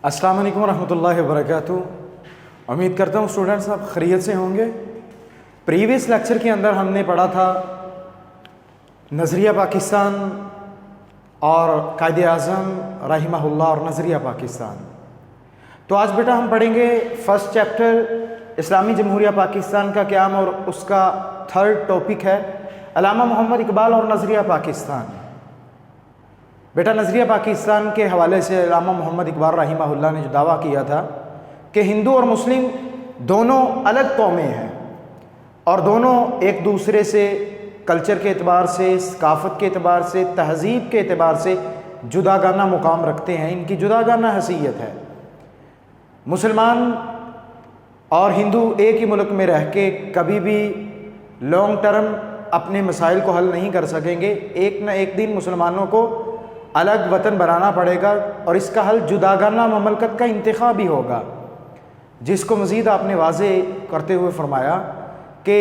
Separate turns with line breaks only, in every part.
السلام علیکم ورحمۃ اللہ وبرکاتہ۔ امید کرتا ہوں اسٹوڈنٹس سب خیریت سے ہوں گے۔ پریویس لیکچر کے اندر ہم نے پڑھا تھا نظریہ پاکستان اور قائد اعظم رحمہ اللہ اور نظریہ پاکستان۔ تو آج بیٹا ہم پڑھیں گے فرسٹ چیپٹر اسلامی جمہوریہ پاکستان کا قیام، اور اس کا تھرڈ ٹاپک ہے علامہ محمد اقبال اور نظریہ پاکستان۔ بیٹا نظریہ پاکستان کے حوالے سے علامہ محمد اقبال رحمہ اللہ نے جو دعویٰ کیا تھا کہ ہندو اور مسلم دونوں الگ قومیں ہیں اور دونوں ایک دوسرے سے کلچر کے اعتبار سے، ثقافت کے اعتبار سے، تہذیب کے اعتبار سے جداگانہ مقام رکھتے ہیں، ان کی جداگانہ حیثیت ہے۔ مسلمان اور ہندو ایک ہی ملک میں رہ کے کبھی بھی لانگ ٹرم اپنے مسائل کو حل نہیں کر سکیں گے۔ ایک نہ ایک دن مسلمانوں کو الگ وطن بنانا پڑے گا اور اس کا حل جداگانہ مملکت کا انتخاب ہی ہوگا، جس کو مزید آپ نے واضح کرتے ہوئے فرمایا کہ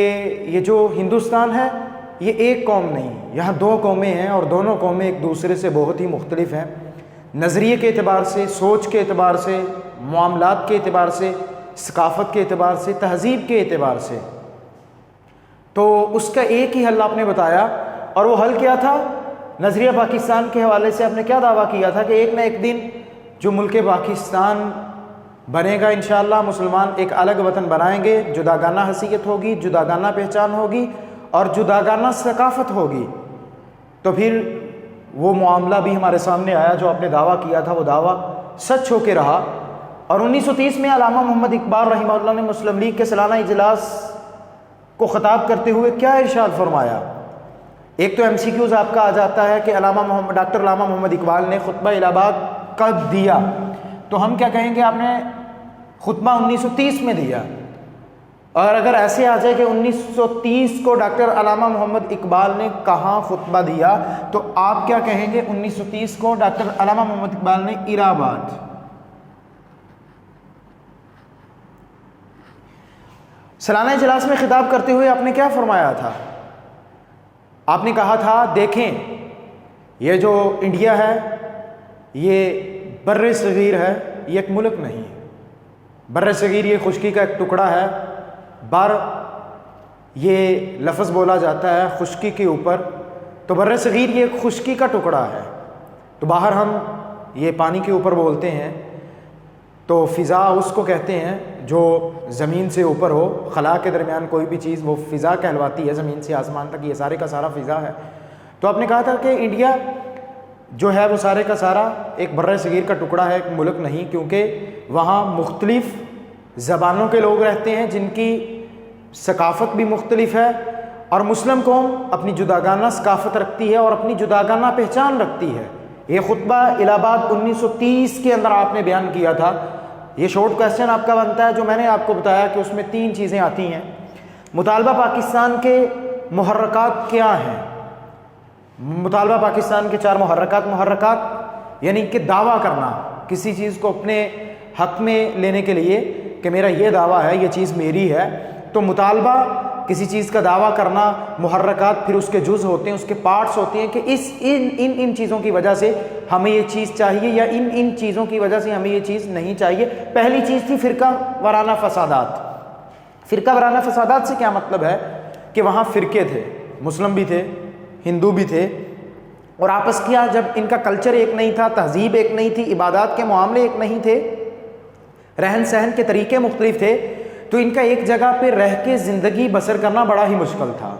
یہ جو ہندوستان ہے یہ ایک قوم نہیں، یہاں دو قومیں ہیں اور دونوں قومیں ایک دوسرے سے بہت ہی مختلف ہیں، نظریے کے اعتبار سے، سوچ کے اعتبار سے، معاملات کے اعتبار سے، ثقافت کے اعتبار سے، تہذیب کے اعتبار سے۔ تو اس کا ایک ہی حل آپ نے بتایا، اور وہ حل کیا تھا؟ نظریہ پاکستان کے حوالے سے آپ نے کیا دعویٰ کیا تھا کہ ایک نہ ایک دن جو ملک پاکستان بنے گا انشاءاللہ مسلمان ایک الگ وطن بنائیں گے، جداگانہ حیثیت ہوگی، جداگانہ پہچان ہوگی اور جداگانہ ثقافت ہوگی۔ تو پھر وہ معاملہ بھی ہمارے سامنے آیا، جو آپ نے دعویٰ کیا تھا وہ دعویٰ سچ ہو کے رہا۔ اور 1930 میں علامہ محمد اقبال رحمہ اللہ نے مسلم لیگ کے سالانہ اجلاس کو خطاب کرتے ہوئے کیا ارشاد فرمایا؟ ایک تو MCQs آپ کا آ جاتا ہے کہ ڈاکٹر علامہ محمد اقبال نے خطبہ الہ آباد کب دیا، تو ہم کیا کہیں گے؟ آپ نے خطبہ 1930 میں دیا۔ اور اگر ایسے آ جائے کہ 1930 کو ڈاکٹر علامہ محمد اقبال نے کہاں خطبہ دیا، تو آپ کیا کہیں گے؟ 1930 کو ڈاکٹر علامہ محمد اقبال نے الہ آباد۔ سالانہ اجلاس میں خطاب کرتے ہوئے آپ نے کیا فرمایا تھا؟ آپ نے کہا تھا دیکھیں یہ جو انڈیا ہے یہ بر صغیر ہے، یہ ایک ملک نہیں۔ بر صغیر یہ خشکی کا ایک ٹکڑا ہے، بر یہ لفظ بولا جاتا ہے خشکی کے اوپر، تو بر صغیر یہ ایک خشکی کا ٹکڑا ہے۔ تو باہر ہم یہ پانی کے اوپر بولتے ہیں، تو فضا اس کو کہتے ہیں جو زمین سے اوپر ہو، خلا کے درمیان کوئی بھی چیز وہ فضا کہلواتی ہے، زمین سے آسمان تک یہ سارے کا سارا فضا ہے۔ تو آپ نے کہا تھا کہ انڈیا جو ہے وہ سارے کا سارا ایک بر صغیر کا ٹکڑا ہے، ایک ملک نہیں، کیونکہ وہاں مختلف زبانوں کے لوگ رہتے ہیں جن کی ثقافت بھی مختلف ہے، اور مسلم قوم اپنی جداگانہ ثقافت رکھتی ہے اور اپنی جداگانہ پہچان رکھتی ہے۔ یہ خطبہ الہ آباد 1930 کے اندر آپ نے بیان کیا تھا۔ یہ شارٹ کویسچن آپ کا بنتا ہے، جو میں نے آپ کو بتایا کہ اس میں 3 چیزیں آتی ہیں۔ مطالبہ پاکستان کے محرکات کیا ہیں؟ مطالبہ پاکستان کے 4 محرکات یعنی کہ دعویٰ کرنا کسی چیز کو اپنے حق میں لینے کے لیے کہ میرا یہ دعویٰ ہے، یہ چیز میری ہے۔ تو مطالبہ کسی چیز کا دعویٰ کرنا، محرکات پھر اس کے جز ہوتے ہیں، اس کے پارٹس ہوتے ہیں کہ ان چیزوں کی وجہ سے ہمیں یہ چیز چاہیے یا ان چیزوں کی وجہ سے ہمیں یہ چیز نہیں چاہیے۔ پہلی چیز تھی فرقہ وارانہ فسادات۔ فرقہ وارانہ فسادات سے کیا مطلب ہے؟ کہ وہاں فرقے تھے، مسلم بھی تھے، ہندو بھی تھے، اور آپس کیا جب ان کا کلچر ایک نہیں تھا، تہذیب ایک نہیں تھی، عبادات کے معاملے ایک نہیں تھے، رہن سہن کے طریقے مختلف تھے، تو ان کا ایک جگہ پہ رہ کے زندگی بسر کرنا بڑا ہی مشکل تھا،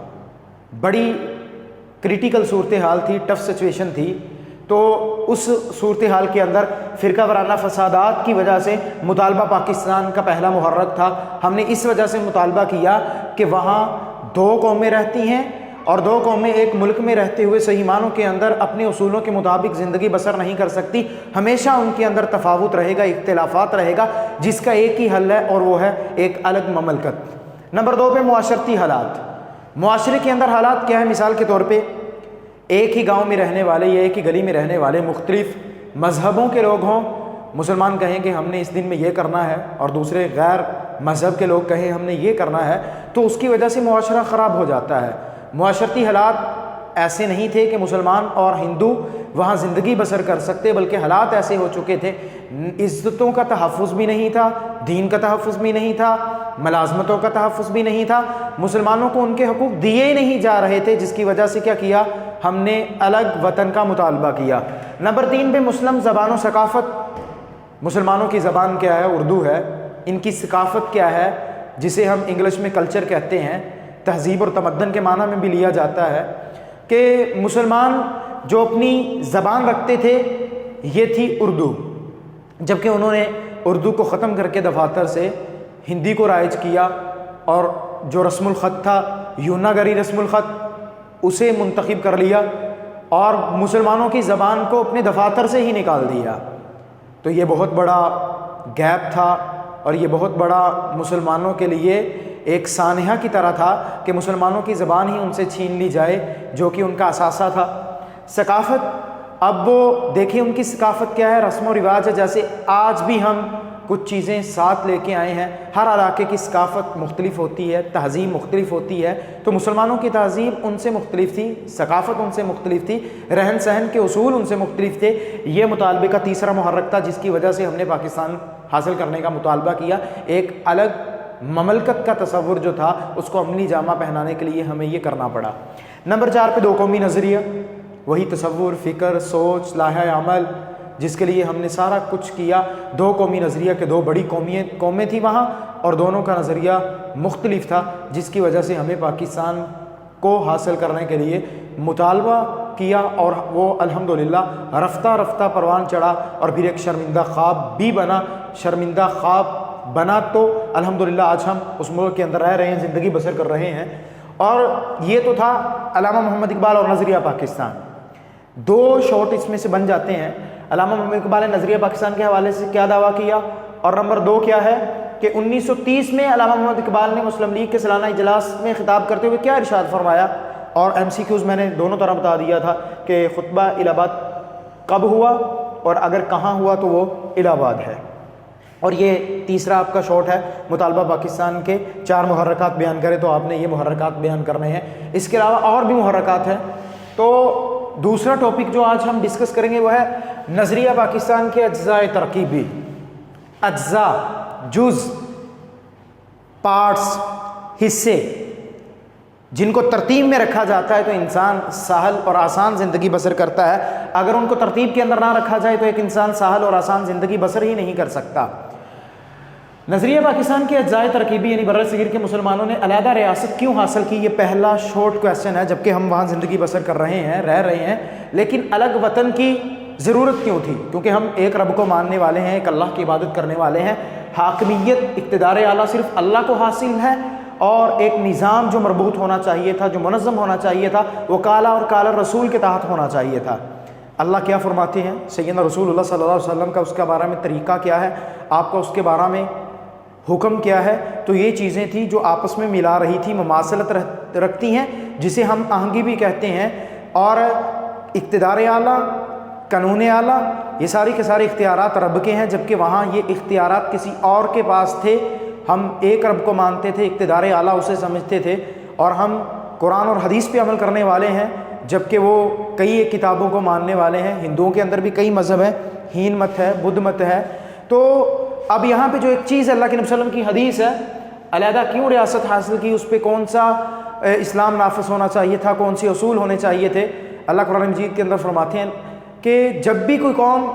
بڑی کریٹیکل صورتحال تھی، ٹف سچویشن تھی۔ تو اس صورتحال کے اندر فرقہ وارانہ فسادات کی وجہ سے مطالبہ پاکستان کا پہلا محرک تھا۔ ہم نے اس وجہ سے مطالبہ کیا کہ وہاں 2 قومیں رہتی ہیں اور 2 قومیں ایک ملک میں رہتے ہوئے صحیح معنوں کے اندر اپنے اصولوں کے مطابق زندگی بسر نہیں کر سکتی، ہمیشہ ان کے اندر تفاوت رہے گا، اختلافات رہے گا، جس کا ایک ہی حل ہے اور وہ ہے ایک الگ مملکت۔ نمبر 2 پہ معاشرتی حالات۔ معاشرے کے اندر حالات کیا ہے؟ مثال کے طور پہ ایک ہی گاؤں میں رہنے والے یا ایک ہی گلی میں رہنے والے مختلف مذہبوں کے لوگ ہوں، مسلمان کہیں کہ ہم نے اس دن میں یہ کرنا ہے اور دوسرے غیر مذہب کے لوگ کہیں ہم نے یہ کرنا ہے، تو اس کی وجہ سے معاشرہ خراب ہو جاتا ہے۔ معاشرتی حالات ایسے نہیں تھے کہ مسلمان اور ہندو وہاں زندگی بسر کر سکتے، بلکہ حالات ایسے ہو چکے تھے، عزتوں کا تحفظ بھی نہیں تھا، دین کا تحفظ بھی نہیں تھا، ملازمتوں کا تحفظ بھی نہیں تھا، مسلمانوں کو ان کے حقوق دیے ہی نہیں جا رہے تھے، جس کی وجہ سے کیا کیا، ہم نے الگ وطن کا مطالبہ کیا۔ نمبر 3 پہ مسلم زبان و ثقافت۔ مسلمانوں کی زبان کیا ہے؟ اردو ہے۔ ان کی ثقافت کیا ہے؟ جسے ہم انگلش میں کلچر کہتے ہیں، تہذیب اور تمدن کے معنی میں بھی لیا جاتا ہے، کہ مسلمان جو اپنی زبان رکھتے تھے یہ تھی اردو، جبکہ انہوں نے اردو کو ختم کر کے دفاتر سے ہندی کو رائج کیا، اور جو رسم الخط تھا یوناگری رسم الخط اسے منتخب کر لیا، اور مسلمانوں کی زبان کو اپنے دفاتر سے ہی نکال دیا۔ تو یہ بہت بڑا گیپ تھا، اور یہ بہت بڑا مسلمانوں کے لیے ایک سانحہ کی طرح تھا کہ مسلمانوں کی زبان ہی ان سے چھین لی جائے، جو کہ ان کا اثاثہ تھا۔ ثقافت، اب وہ دیکھیں ان کی ثقافت کیا ہے، رسم و رواج ہے۔ جیسے آج بھی ہم کچھ چیزیں ساتھ لے کے آئے ہیں، ہر علاقے کی ثقافت مختلف ہوتی ہے، تہذیب مختلف ہوتی ہے، تو مسلمانوں کی تہذیب ان سے مختلف تھی، ثقافت ان سے مختلف تھی، رہن سہن کے اصول ان سے مختلف تھے۔ یہ مطالبے کا تیسرا محرک تھا جس کی وجہ سے ہم نے پاکستان حاصل کرنے کا مطالبہ کیا۔ ایک الگ مملکت کا تصور جو تھا اس کو عملی جامہ پہنانے کے لیے ہمیں یہ کرنا پڑا۔ نمبر 4 پہ 2 قومی نظریہ، وہی تصور، فکر، سوچ، لائحہ عمل جس کے لیے ہم نے سارا کچھ کیا۔ 2 قومی نظریہ کے 2 بڑی قومیں تھیں وہاں، اور دونوں کا نظریہ مختلف تھا، جس کی وجہ سے ہمیں پاکستان کو حاصل کرنے کے لیے مطالبہ کیا، اور وہ الحمدللہ رفتہ رفتہ پروان چڑھا، اور پھر ایک شرمندہ خواب بھی بنا۔ شرمندہ خواب بنا تو الحمدللہ آج ہم اس ملک کے اندر رہ رہے ہیں، زندگی بسر کر رہے ہیں۔ اور یہ تو تھا علامہ محمد اقبال اور نظریہ پاکستان۔ 2 شارٹ اس میں سے بن جاتے ہیں۔ علامہ محمد اقبال نے نظریہ پاکستان کے حوالے سے کیا دعویٰ کیا، اور نمبر 2 کیا ہے کہ 1930 میں علامہ محمد اقبال نے مسلم لیگ کے سالانہ اجلاس میں خطاب کرتے ہوئے کیا ارشاد فرمایا، اور MCQs میں نے دونوں طرح بتا دیا تھا کہ خطبہ الہ آباد کب ہوا، اور اگر کہاں ہوا تو وہ الہ آباد ہے۔ اور یہ تیسرا آپ کا شارٹ ہے، مطالبہ پاکستان کے 4 محرکات بیان کرے، تو آپ نے یہ محرکات بیان کرنے ہیں۔ اس کے علاوہ اور بھی محرکات ہیں۔ تو دوسرا ٹاپک جو آج ہم ڈسکس کریں گے وہ ہے نظریہ پاکستان کے اجزاء ترکیبی۔ اجزاء، جز، پارٹس، حصے، جن کو ترتیب میں رکھا جاتا ہے تو انسان سہل اور آسان زندگی بسر کرتا ہے۔ اگر ان کو ترتیب کے اندر نہ رکھا جائے تو ایک انسان سہل اور آسان زندگی بسر ہی نہیں کر سکتا۔ نظریہ پاکستان کے اجزاء ترکیبی یعنی برصغیر کے مسلمانوں نے علیحدہ ریاست کیوں حاصل کی، یہ پہلا شارٹ کویسچن ہے، جبکہ ہم وہاں زندگی بسر کر رہے ہیں، رہ رہے ہیں، لیکن الگ وطن کی ضرورت کیوں تھی؟ کیونکہ ہم ایک رب کو ماننے والے ہیں، ایک اللہ کی عبادت کرنے والے ہیں، حاکمیت، اقتدار اعلیٰ صرف اللہ کو حاصل ہے، اور ایک نظام جو مربوط ہونا چاہیے تھا، جو منظم ہونا چاہیے تھا، وہ کالا اور کالا رسول کے تحت ہونا چاہیے تھا۔ اللہ کیا فرماتے ہیں، سیدنا رسول اللہ صلی اللہ علیہ وسلم کا اس کے بارے میں طریقہ کیا ہے، آپ کا اس کے بارے میں حکم کیا ہے، تو یہ چیزیں تھیں جو آپس میں ملا رہی تھی، مماثلت رکھتی ہیں، جسے ہم آہنگی بھی کہتے ہیں۔ اور اقتدار اعلیٰ، قانون اعلیٰ، یہ ساری کے سارے اختیارات رب کے ہیں، جبکہ وہاں یہ اختیارات کسی اور کے پاس تھے۔ ہم ایک رب کو مانتے تھے، اقتدار اعلیٰ اسے سمجھتے تھے، اور ہم قرآن اور حدیث پہ عمل کرنے والے ہیں، جبکہ وہ کئی ایک کتابوں کو ماننے والے ہیں۔ ہندوؤں کے اندر بھی کئی مذہب ہیں، ہین مت ہے، بدھ مت ہے۔ تو اب یہاں پہ جو ایک چیز اللہ کے نبی صلی اللہ علیہ وسلم کی حدیث ہے، علیحدہ کیوں ریاست حاصل کی، اس پہ کون سا اسلام نافذ ہونا چاہیے تھا، کون سے اصول ہونے چاہیے تھے، اللہ قرآن مجید کے اندر فرماتے ہیں کہ جب بھی کوئی قوم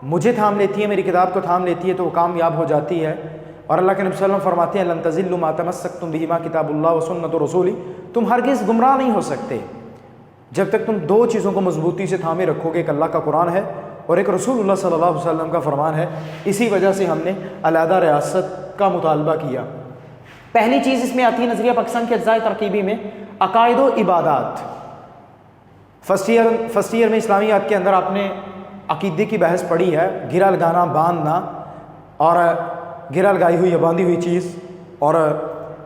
مجھے تھام لیتی ہے، میری کتاب کو تھام لیتی ہے، تو وہ کامیاب ہو جاتی ہے۔ اور اللہ کے نبی صلی اللہ علیہ وسلم فرماتے ہیں لن تضلوا ما تمسکتم بہما کتاب اللہ و سنت رسولی، تم ہرگز گمراہ نہیں ہو سکتے جب تک تم 2 چیزوں کو مضبوطی سے تھامے رکھو گے، ایک اللہ کا قرآن ہے اور ایک رسول اللہ صلی اللہ علیہ وسلم کا فرمان ہے۔ اسی وجہ سے ہم نے علیحدہ ریاست کا مطالبہ کیا۔ پہلی چیز اس میں آتی ہے نظریہ پاکستان کے اجزاء ترکیبی میں عقائد و عبادات۔ فرسٹ ایئر میں اسلامیات کے اندر آپ نے عقیدے کی بحث پڑھی ہے، گرا لگانا، باندھنا، اور گرا لگائی ہوئی یا باندھی ہوئی چیز، اور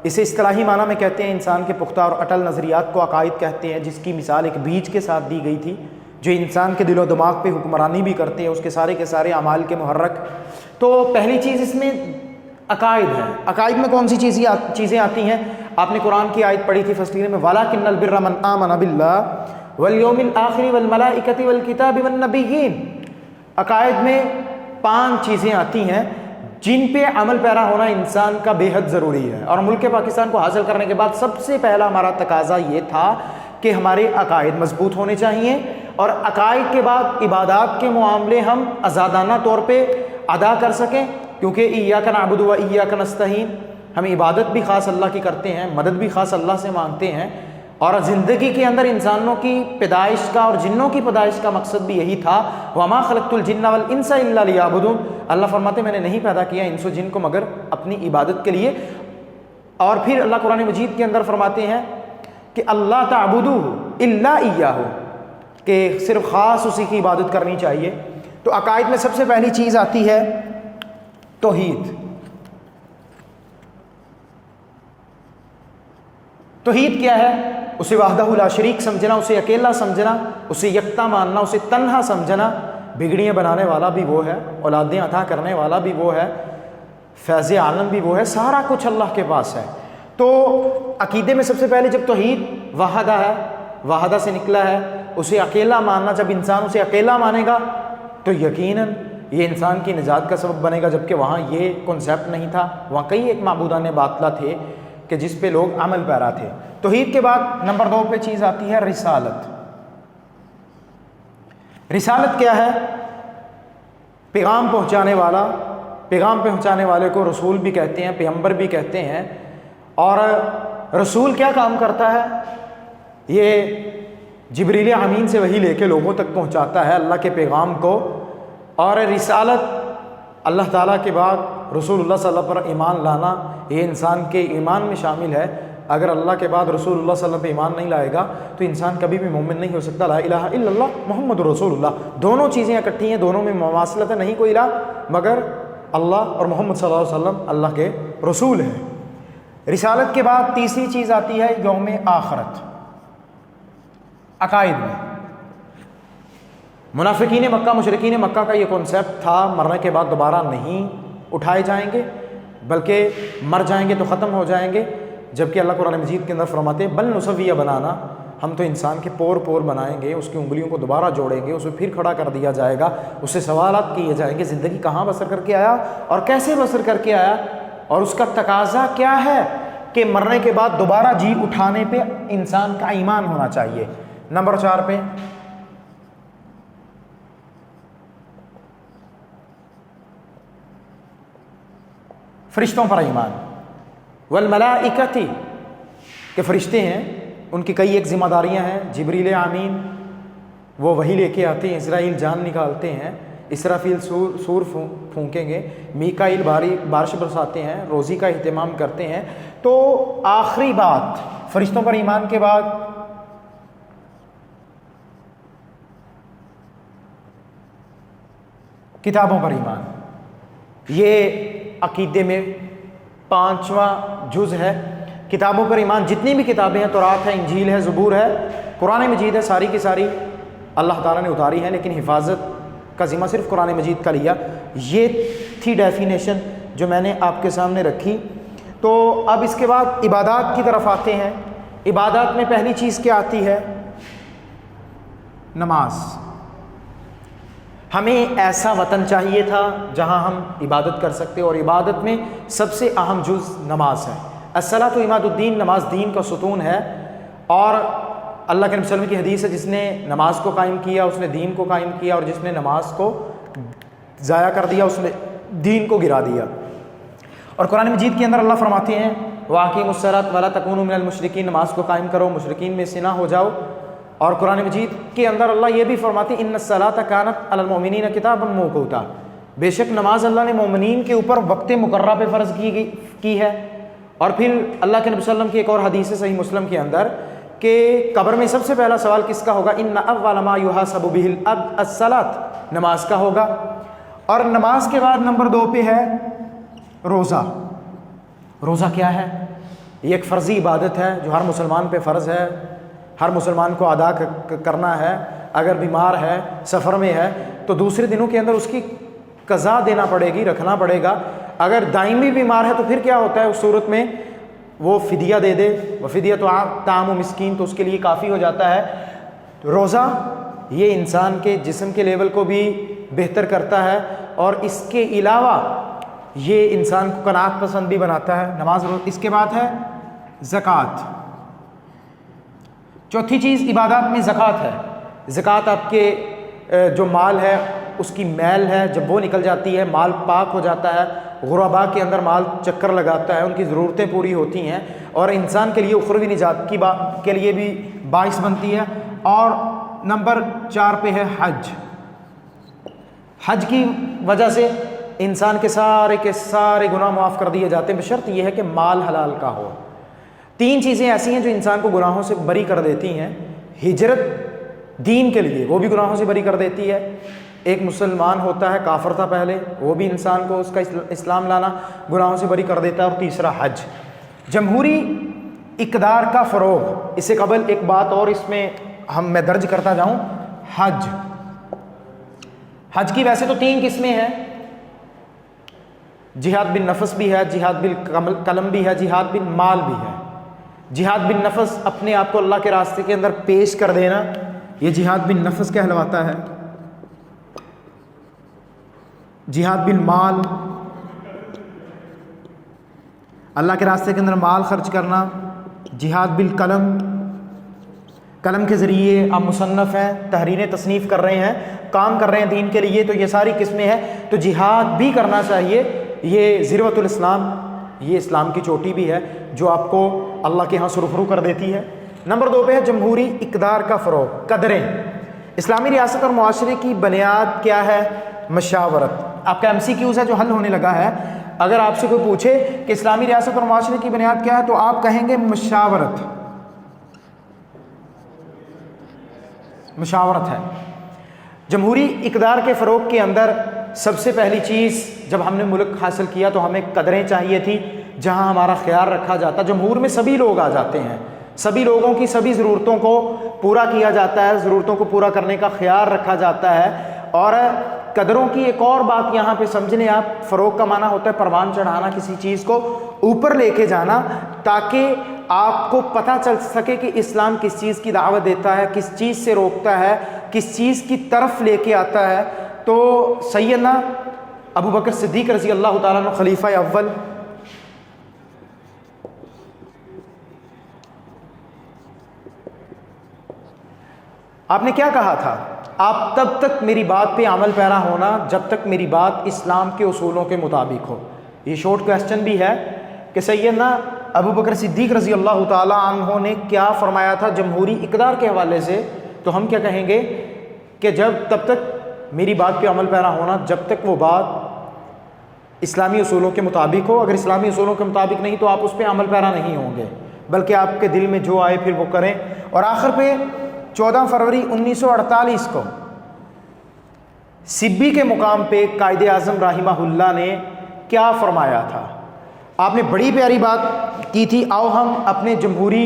اسے اصطلاحی معنی میں کہتے ہیں انسان کے پختہ اور اٹل نظریات کو عقائد کہتے ہیں، جس کی مثال ایک بیج کے ساتھ دی گئی تھی جو انسان کے دل و دماغ پہ حکمرانی بھی کرتے ہیں، اس کے سارے اعمال کے محرک۔ تو پہلی چیز اس میں عقائد ہے۔ عقائد میں کون سی چیزیں آتی ہیں؟ آپ نے قرآن کی آیت پڑھی تھی فرسٹ ایئر میں، وَلَٰكِنَّ الْبِرَّ مَنْ آمَنَ بِاللَّهِ والیوم الآخر والملائکۃ والکتاب والنبیین۔ عقائد میں 5 چیزیں آتی ہیں جن پہ عمل پیرا ہونا انسان کا بے حد ضروری ہے، اور ملک پاکستان کو حاصل کرنے کے بعد سب سے پہلا ہمارا تقاضا یہ تھا کہ ہمارے عقائد مضبوط ہونے چاہیے، اور عقائد کے بعد عبادات کے معاملے ہم آزادانہ طور پہ ادا کر سکیں، کیونکہ ایاک نعبد و ایاک نستعین، ہم عبادت بھی خاص اللہ کی کرتے ہیں، مدد بھی خاص اللہ سے مانگتے ہیں، اور زندگی کے اندر انسانوں کی پیدائش کا اور جنوں کی پیدائش کا مقصد بھی یہی تھا، وما خلقت الجن والانس الا لیعبدون۔ اللہ فرماتے میں نے نہیں پیدا کیا انس و جن کو مگر اپنی عبادت کے لیے۔ اور پھر اللہ قرآن مجید کے اندر فرماتے ہیں کہ اللہ تعبدوہ الا ایاہ، کہ صرف خاص اسی کی عبادت کرنی چاہیے۔ تو عقائد میں سب سے پہلی چیز آتی ہے توحید۔ توحید کیا ہے؟ اسے وحدہ لا شریک سمجھنا، اسے اکیلا سمجھنا، اسے یکتا ماننا، اسے تنہا سمجھنا۔ بگڑیاں بنانے والا بھی وہ ہے، اولادیں عطا کرنے والا بھی وہ ہے، فیض عالم بھی وہ ہے، سارا کچھ اللہ کے پاس ہے۔ تو عقیدے میں سب سے پہلے جب توحید وحدہ ہے، وحدہ سے نکلا ہے، اسے اکیلا ماننا، جب انسان اسے اکیلا مانے گا تو یقیناً یہ انسان کی نجات کا سبب بنے گا، جبکہ وہاں یہ کنسیپٹ نہیں تھا، وہاں کئی ایک معبودان باطلہ تھے کہ جس پہ لوگ عمل پیرا تھے۔ توحید کے بعد نمبر 2 پہ چیز آتی ہے رسالت۔ رسالت کیا ہے؟ پیغام پہنچانے والا، پیغام پہنچانے والے کو رسول بھی کہتے ہیں، پیغمبر بھی کہتے ہیں۔ اور رسول کیا کام کرتا ہے؟ یہ جبریل امین سے وحی لے کے لوگوں تک پہنچاتا ہے اللہ کے پیغام کو۔ اور رسالت اللہ تعالیٰ کے بعد رسول اللہ صلی اللہ علیہ وسلم پر ایمان لانا، یہ انسان کے ایمان میں شامل ہے۔ اگر اللہ کے بعد رسول اللہ صلی اللہ علیہ وسلم پہ ایمان نہیں لائے گا تو انسان کبھی بھی مومن نہیں ہو سکتا۔ لا الہ الا اللہ محمد رسول اللہ، دونوں چیزیں اکٹھی ہیں، دونوں میں مماثلت ہے، نہیں کوئی الہ مگر اللہ، اور محمد صلی اللہ علیہ وسلم اللہ کے رسول ہیں۔ رسالت کے بعد تیسری چیز آتی ہے یوم آخرت۔ عقائد میں منافقین مکہ، مشرکین مکہ کا یہ کنسیپٹ تھا مرنے کے بعد دوبارہ نہیں اٹھائے جائیں گے، بلکہ مر جائیں گے تو ختم ہو جائیں گے، جبکہ اللہ قرآن مجید کے اندر فرماتے ہیں بل نسویہ بنانا، ہم تو انسان کے پور پور بنائیں گے، اس کی انگلیوں کو دوبارہ جوڑیں گے، اسے پھر کھڑا کر دیا جائے گا، اس سے سوالات کیے جائیں گے، زندگی کہاں بسر کر کے آیا اور کیسے بسر کر کے آیا، اور اس کا تقاضا کیا ہے کہ مرنے کے بعد دوبارہ جی اٹھانے پہ انسان کا ایمان ہونا چاہیے۔ نمبر 4 پہ فرشتوں پر ایمان، والملائکۃ، کہ فرشتے ہیں، ان کی کئی ایک ذمہ داریاں ہیں۔ جبریل امین وہ وحی لے کے آتے ہیں، اسرائیل جان نکالتے ہیں، اسرافیل سور پھونکیں گے، میکائیل بارش برساتے ہیں، روزی کا اہتمام کرتے ہیں۔ تو آخری بات فرشتوں پر ایمان کے بعد کتابوں پر ایمان، یہ عقیدے میں 5واں جز ہے۔ کتابوں پر ایمان، جتنی بھی کتابیں ہیں، تورات ہے، انجیل ہے، زبور ہے، قرآن مجید ہے، ساری کی ساری اللہ تعالیٰ نے اتاری ہیں، لیکن حفاظت کا ذمہ صرف قرآن مجید کا لیا۔ یہ تھی ڈیفینیشن جو میں نے آپ کے سامنے رکھی۔ تو اب اس کے بعد عبادات کی طرف آتے ہیں۔ عبادات میں پہلی چیز کیا آتی ہے؟ نماز۔ ہمیں ایسا وطن چاہیے تھا جہاں ہم عبادت کر سکتے، اور عبادت میں سب سے اہم جز نماز ہے۔ الصلاۃ عماد الدین، نماز دین کا ستون ہے، اور اللہ کے نبی صلی اللہ علیہ وسلم کی حدیث ہے جس نے نماز کو قائم کیا اس نے دین کو قائم کیا، اور جس نے نماز کو ضائع کر دیا اس نے دین کو گرا دیا۔ اور قرآن مجید کے اندر اللہ فرماتے ہیں وَأَقِیمُوا الصَّلَاةَ وَلَا تَکُونُوا مِنَ الْمُشْرِکِینَ، نماز کو قائم کرو، مشرکین میں سے نہ ہو جاؤ۔ اور قرآن مجید کے اندر اللہ یہ بھی فرماتے ہیں اِنَّ الصَّلَاةَ كَانَتْ عَلَى الْمُؤْمِنِينَ كِتَابًا مَوْقُوتًا، بے شک نماز اللہ نے مومنین کے اوپر وقت مقررہ پہ فرض کی ہے۔ اور پھر اللہ کے نبی صلی اللہ علیہ وسلم کی ایک اور حدیث ہے صحیح مسلم کے اندر کہ قبر میں سب سے پہلا سوال کس کا ہوگا؟ اِنَّ أَوَّلَ مَا يُحَاسَبُ بِهِ الْعَبْدُ الصَّلَاةُ، نماز کا ہوگا۔ اور نماز کے بعد نمبر 2 پہ ہے روزہ۔ روزہ کیا ہے؟ یہ ایک فرضی عبادت ہے جو ہر مسلمان پہ فرض ہے، ہر مسلمان کو ادا کرنا ہے۔ اگر بیمار ہے، سفر میں ہے، تو دوسرے دنوں کے اندر اس کی قضا دینا پڑے گی، رکھنا پڑے گا۔ اگر دائمی بیمار ہے تو پھر کیا ہوتا ہے اس صورت میں؟ وہ فدیہ دے دے، وفدیہ طعام مسکین، تو اس کے لیے کافی ہو جاتا ہے۔ روزہ یہ انسان کے جسم کے لیول کو بھی بہتر کرتا ہے، اور اس کے علاوہ یہ انسان کو قناعت پسند بھی بناتا ہے۔ نماز اس کے بعد ہے زکوٰۃ۔ چوتھی چیز عبادات میں زکوٰۃ ہے۔ زکوٰۃ آپ کے جو مال ہے اس کی میل ہے، جب وہ نکل جاتی ہے مال پاک ہو جاتا ہے، غرباء کے اندر مال چکر لگاتا ہے، ان کی ضرورتیں پوری ہوتی ہیں، اور انسان کے لیے اخروی نجات کے لیے بھی باعث بنتی ہے۔ اور نمبر 4 پہ ہے حج۔ حج کی وجہ سے انسان کے سارے گناہ معاف کر دیے جاتے ہیں، بشرط یہ ہے کہ مال حلال کا ہو۔ 3 چیزیں ایسی ہیں جو انسان کو گناہوں سے بری کر دیتی ہیں۔ ہجرت دین کے لیے، وہ بھی گناہوں سے بری کر دیتی ہے۔ ایک مسلمان ہوتا ہے، کافر تھا پہلے، وہ بھی انسان کو اس کا اسلام لانا گناہوں سے بری کر دیتا ہے۔ اور تیسرا حج۔ جمہوری اقدار کا فروغ۔ اس سے قبل ایک بات اور اس میں میں درج کرتا جاؤں، حج۔ حج کی ویسے تو 3 قسمیں ہیں، جہاد بالنفس بھی ہے، جہاد بالقلم بھی ہے، جہاد بالمال بھی ہے۔ جہاد بالنفس اپنے آپ کو اللہ کے راستے کے اندر پیش کر دینا، یہ جہاد بالنفس کہلواتا ہے۔ جہاد بالمال، اللہ کے راستے کے اندر مال خرچ کرنا۔ جہاد بالقلم، قلم کے ذریعے آپ مصنف ہیں، تحریریں تصنیف کر رہے ہیں، کام کر رہے ہیں دین کے لیے، تو یہ ساری قسمیں ہیں۔ تو جہاد بھی کرنا چاہیے، یہ ذروۃ الاسلام، یہ اسلام کی چوٹی بھی ہے جو آپ کو اللہ کے ہاں سرخرو کر دیتی ہے۔ نمبر 2 پہ ہے جمہوری اقدار کا فروغ، قدریں۔ اسلامی ریاست اور معاشرے کی بنیاد کیا ہے؟ مشاورت۔ آپ کا MCQs ہے جو حل ہونے لگا ہے۔ اگر آپ سے کوئی پوچھے کہ اسلامی ریاست اور معاشرے کی بنیاد کیا ہے تو آپ کہیں گے مشاورت۔ مشاورت ہے۔ جمہوری اقدار کے فروغ کے اندر سب سے پہلی چیز، جب ہم نے ملک حاصل کیا تو ہمیں قدریں چاہیے تھی، جہاں ہمارا خیال رکھا جاتا۔ جمہور میں سبھی لوگ آ جاتے ہیں، سبھی لوگوں کی سبھی ضرورتوں کو پورا کیا جاتا ہے، ضرورتوں کو پورا کرنے کا خیال رکھا جاتا ہے۔ اور قدروں کی ایک اور بات یہاں پہ سمجھ لیں آپ، فروغ کا معنی ہوتا ہے پروان چڑھانا، کسی چیز کو اوپر لے کے جانا، تاکہ آپ کو پتہ چل سکے کہ اسلام کس چیز کی دعوت دیتا ہے، کس چیز سے روکتا ہے، کس چیز کی طرف لے کے آتا ہے۔ تو سیدنا ابو بکر صدیق رضی اللہ تعالیٰ عنہ خلیفہ اول، آپ نے کیا کہا تھا؟ آپ تب تک میری بات پہ عمل پیرا ہونا جب تک میری بات اسلام کے اصولوں کے مطابق ہو۔ یہ شارٹ کویسچن بھی ہے کہ سیدنا ابو بکر صدیق رضی اللہ تعالیٰ عنہ نے کیا فرمایا تھا جمہوری اقدار کے حوالے سے، تو ہم کیا کہیں گے کہ تب تک میری بات پہ عمل پیرا ہونا جب تک وہ بات اسلامی اصولوں کے مطابق ہو۔ اگر اسلامی اصولوں کے مطابق نہیں تو آپ اس پہ عمل پیرا نہیں ہوں گے، بلکہ آپ کے دل میں جو آئے پھر وہ کریں۔ اور آخر پہ 14 فروری 1948 کو سبی کے مقام پہ قائد اعظم رحمہ اللہ نے کیا فرمایا تھا؟ آپ نے بڑی پیاری بات کی تھی، آؤ ہم اپنے جمہوری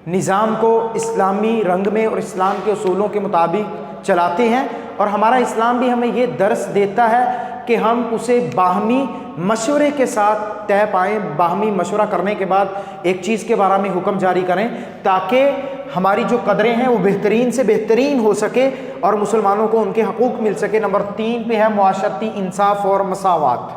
نظام کو اسلامی رنگ میں اور اسلام کے اصولوں کے مطابق چلاتے ہیں، اور ہمارا اسلام بھی ہمیں یہ درس دیتا ہے کہ ہم اسے باہمی مشورے کے ساتھ طے پائیں، باہمی مشورہ کرنے کے بعد ایک چیز کے بارے میں حکم جاری کریں، تاکہ ہماری جو قدریں ہیں وہ بہترین سے بہترین ہو سکے اور مسلمانوں کو ان کے حقوق مل سکے۔ نمبر 3 پہ ہے معاشرتی انصاف اور مساوات۔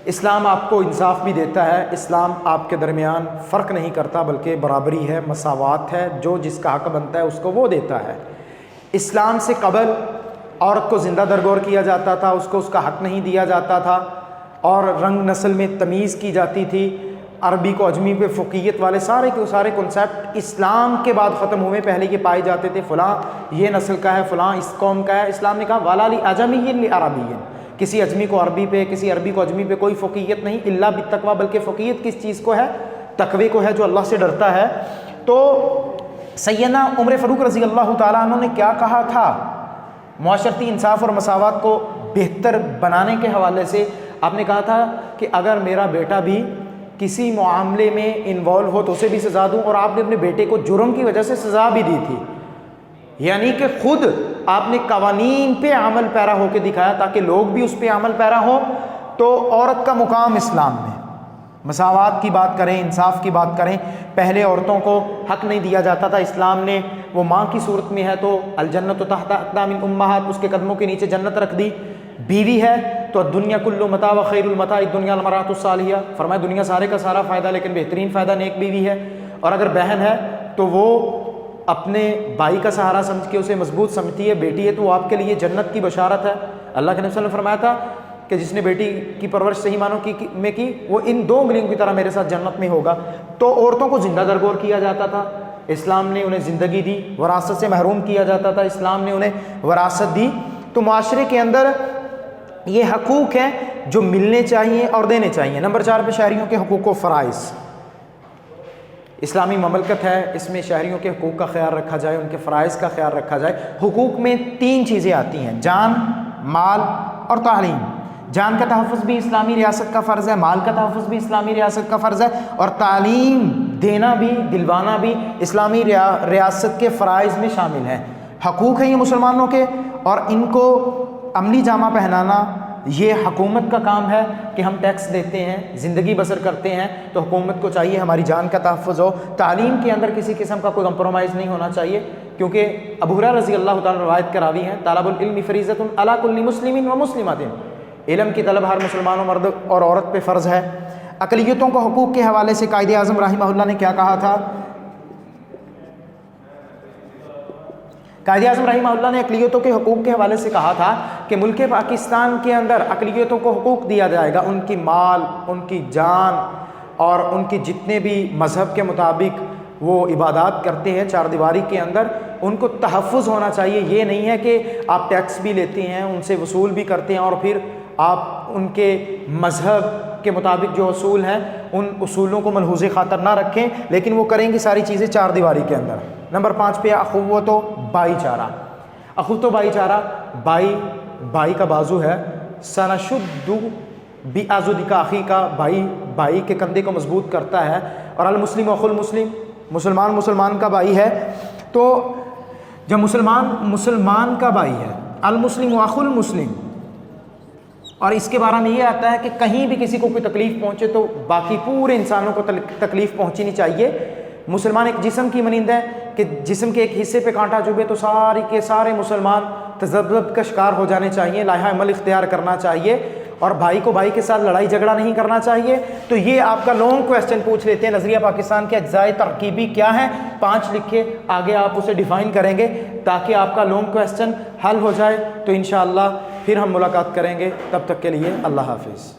اسلام آپ کو انصاف بھی دیتا ہے، اسلام آپ کے درمیان فرق نہیں کرتا بلکہ برابری ہے، مساوات ہے، جو جس کا حق بنتا ہے اس کو وہ دیتا ہے۔ اسلام سے قبل عورت کو زندہ درگور کیا جاتا تھا، اس کو اس کا حق نہیں دیا جاتا تھا، اور رنگ نسل میں تمیز کی جاتی تھی۔ عربی کو عجمی پہ فقیت والے سارے کے سارے کنسیپٹ اسلام کے بعد ختم ہوئے، پہلے یہ پائے جاتے تھے فلاں یہ نسل کا ہے، فلاں اس قوم کا ہے۔ اسلام نے کہا وَلَا لِأَعْجَمِيٍّ لِعَرَبِيٍّ، کسی اجمی کو عربی پہ، کسی عربی کو اجمی پہ کوئی فقیت نہیں، الا بالتقویٰ، بلکہ فقیت کس چیز کو ہے؟ تقوی کو ہے، جو اللہ سے ڈرتا ہے۔ تو سیدنا عمر فاروق رضی اللہ تعالیٰ عنہ نے کیا کہا تھا معاشرتی انصاف اور مساوات کو بہتر بنانے کے حوالے سے؟ آپ نے کہا تھا کہ اگر میرا بیٹا بھی کسی معاملے میں انوالو ہو تو اسے بھی سزا دوں، اور آپ نے اپنے بیٹے کو جرم کی وجہ سے سزا بھی دی تھی، یعنی کہ خود آپ نے قوانین پہ عمل پیرا ہو کے دکھایا تاکہ لوگ بھی اس پہ عمل پیرا ہو۔ تو عورت کا مقام اسلام میں، مساوات کی بات کریں، انصاف کی بات کریں، پہلے عورتوں کو حق نہیں دیا جاتا تھا، اسلام نے وہ ماں کی صورت میں ہے تو الجنت تحت اقدام الامہات، اس کے قدموں کے نیچے جنت رکھ دی. بیوی ہے تو دنیا کل متاع و خیر المتاع الدنیا المرأۃ الصالحہ، فرمایا دنیا سارے کا سارا فائدہ لیکن بہترین فائدہ نیک بیوی ہے. اور اگر بہن ہے تو وہ اپنے بھائی کا سہارا سمجھ کے اسے مضبوط سمجھتی ہے. بیٹی ہے تو وہ آپ کے لیے جنت کی بشارت ہے. اللہ کے نبی صلی اللہ علیہ وسلم نے فرمایا تھا کہ جس نے بیٹی کی پرورش صحیح معنوں میں کی وہ ان 2 انگلیوں کی طرح میرے ساتھ جنت میں ہوگا. تو عورتوں کو زندہ درگور کیا جاتا تھا، اسلام نے انہیں زندگی دی. وراثت سے محروم کیا جاتا تھا، اسلام نے انہیں وراثت دی. تو معاشرے کے اندر یہ حقوق ہیں جو ملنے چاہیے اور دینے چاہیے. نمبر 4 پہ شہریوں کے حقوق و فرائض. اسلامی مملکت ہے، اس میں شہریوں کے حقوق کا خیال رکھا جائے، ان کے فرائض کا خیال رکھا جائے. حقوق میں 3 چیزیں آتی ہیں: جان، مال اور تعلیم. جان کا تحفظ بھی اسلامی ریاست کا فرض ہے، مال کا تحفظ بھی اسلامی ریاست کا فرض ہے، اور تعلیم دینا بھی دلوانا بھی اسلامی ریاست کے فرائض میں شامل ہے. حقوق ہیں یہ مسلمانوں کے، اور ان کو عملی جامہ پہنانا یہ حکومت کا کام ہے کہ ہم ٹیکس دیتے ہیں، زندگی بسر کرتے ہیں، تو حکومت کو چاہیے ہماری جان کا تحفظ ہو. تعلیم کے اندر کسی قسم کا کوئی کمپرومائز نہیں ہونا چاہیے، کیونکہ ابو ہریرہ رضی اللہ تعالیٰ روایت کے راوی ہیں: طالب العلم فریضۃ علی کل مسلم و مسلمۃ. علم کی طلب ہر مسلمان مرد اور عورت پہ فرض ہے. اقلیتوں کو حقوق کے حوالے سے قائد اعظم رحمہ اللہ نے کیا کہا تھا؟ قائد اعظم رحمہ اللہ نے اقلیتوں کے حقوق کے حوالے سے کہا تھا کہ ملک پاکستان کے اندر اقلیتوں کو حقوق دیا جائے گا. ان کی مال، ان کی جان اور ان کی جتنے بھی مذہب کے مطابق وہ عبادات کرتے ہیں چار دیواری کے اندر، ان کو تحفظ ہونا چاہیے. یہ نہیں ہے کہ آپ ٹیکس بھی لیتے ہیں، ان سے وصول بھی کرتے ہیں، اور پھر آپ ان کے مذہب کے مطابق جو اصول ہیں ان اصولوں کو ملحوظ خاطر نہ رکھیں، لیکن وہ کریں گی ساری چیزیں چار دیواری کے اندر. نمبر 5 پہ اخوت و بھائی چارہ. اخوت و بھائی چارہ، بھائی کا بازو ہے. سنشد بعضدک اخی کا، بھائی کے کندھے کو مضبوط کرتا ہے. اور المسلم اخو المسلم، مسلمان کا بھائی ہے. تو جب مسلمان کا بھائی ہے، المسلم اخو المسلم، اور اس کے بارے میں یہ آتا ہے کہ کہیں بھی کسی کو کوئی تکلیف پہنچے تو باقی پورے انسانوں کو تکلیف پہنچنی چاہیے. مسلمان ایک جسم کی مانند ہے کہ جسم کے ایک حصے پہ کانٹا چبھے تو سارے کے سارے مسلمان تذبذب کا شکار ہو جانے چاہیے، لائحہ عمل اختیار کرنا چاہیے، اور بھائی کو بھائی کے ساتھ لڑائی جھگڑا نہیں کرنا چاہیے. تو یہ آپ کا لانگ کویسچن پوچھ لیتے ہیں، نظریہ پاکستان کے اجزائے ترکیبی کیا ہیں، 5 لکھے، آگے آپ اسے ڈیفائن کریں گے تاکہ آپ کا لانگ کویسچن حل ہو جائے. تو انشاءاللہ پھر ہم ملاقات کریں گے، تب تک کے لیے اللہ حافظ.